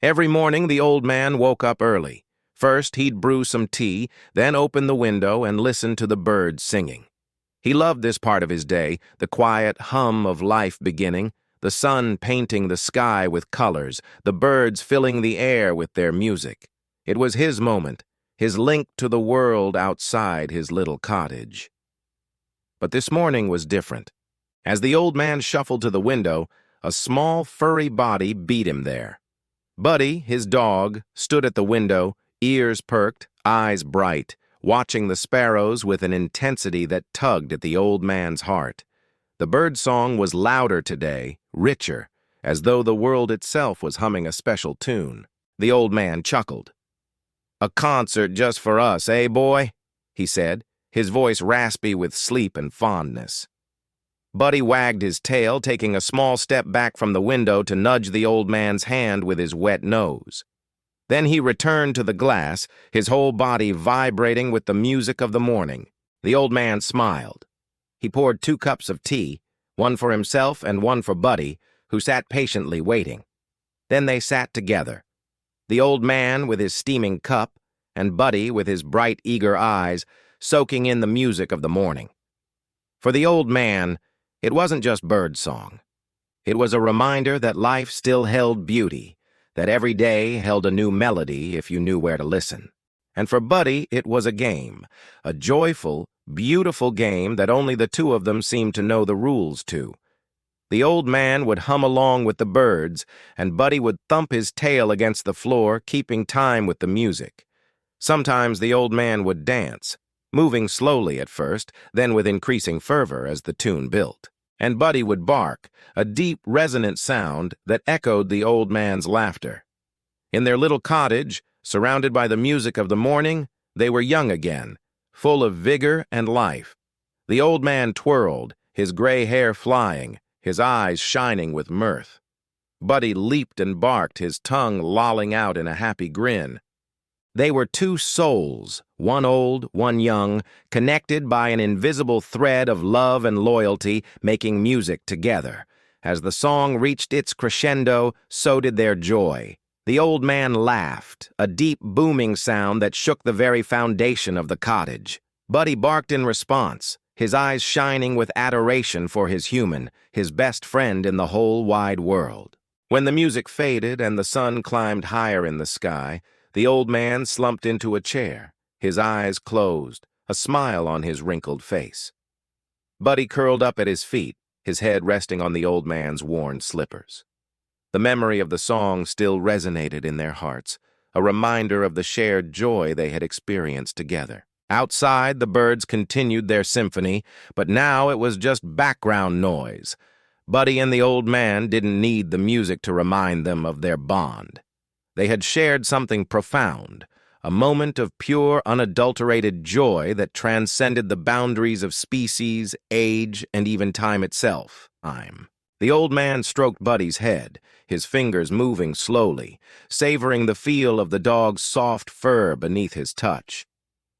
Every morning the old man woke up early. First, he'd brew some tea, then open the window and listen to the birds singing. He loved this part of his day, the quiet hum of life beginning, the sun painting the sky with colors, the birds filling the air with their music. It was his moment, his link to the world outside his little cottage. But this morning was different. As the old man shuffled to the window, a small, furry body beat him there. Buddy, his dog, stood at the window, ears perked, eyes bright, watching the sparrows with an intensity that tugged at the old man's heart. The bird song was louder today, richer, as though the world itself was humming a special tune. The old man chuckled. "A concert just for us, eh, boy?" he said, his voice raspy with sleep and fondness. Buddy wagged his tail, taking a small step back from the window to nudge the old man's hand with his wet nose. Then he returned to the glass, his whole body vibrating with the music of the morning. The old man smiled. He poured 2 cups of tea, one for himself and one for Buddy, who sat patiently waiting. Then they sat together, the old man with his steaming cup, and Buddy with his bright, eager eyes, soaking in the music of the morning. For the old man, it wasn't just bird song. It was a reminder that life still held beauty, that every day held a new melody if you knew where to listen. And for Buddy, it was a game, a joyful, beautiful game that only the two of them seemed to know the rules to. The old man would hum along with the birds, and Buddy would thump his tail against the floor, keeping time with the music. Sometimes the old man would dance, moving slowly at first, then with increasing fervor as the tune built. And Buddy would bark, a deep, resonant sound that echoed the old man's laughter. In their little cottage, surrounded by the music of the morning, they were young again, full of vigor and life. The old man twirled, his gray hair flying, his eyes shining with mirth. Buddy leaped and barked, his tongue lolling out in a happy grin. They were 2 souls, one old, one young, connected by an invisible thread of love and loyalty, making music together. As the song reached its crescendo, so did their joy. The old man laughed, a deep, booming sound that shook the very foundation of the cottage. Buddy barked in response, his eyes shining with adoration for his human, his best friend in the whole wide world. When the music faded and the sun climbed higher in the sky, the old man slumped into a chair, his eyes closed, a smile on his wrinkled face. Buddy curled up at his feet, his head resting on the old man's worn slippers. The memory of the song still resonated in their hearts, a reminder of the shared joy they had experienced together. Outside, the birds continued their symphony, but now it was just background noise. Buddy and the old man didn't need the music to remind them of their bond. They had shared something profound, a moment of pure, unadulterated joy that transcended the boundaries of species, age, and even time itself. The old man stroked Buddy's head, his fingers moving slowly, savoring the feel of the dog's soft fur beneath his touch.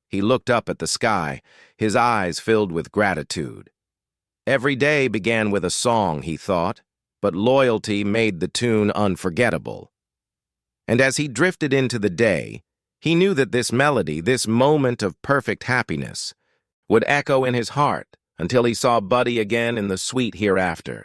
He looked up at the sky, his eyes filled with gratitude. Every day began with a song, he thought, but loyalty made the tune unforgettable. And as he drifted into the day, he knew that this melody, this moment of perfect happiness, would echo in his heart until he saw Buddy again in the sweet hereafter.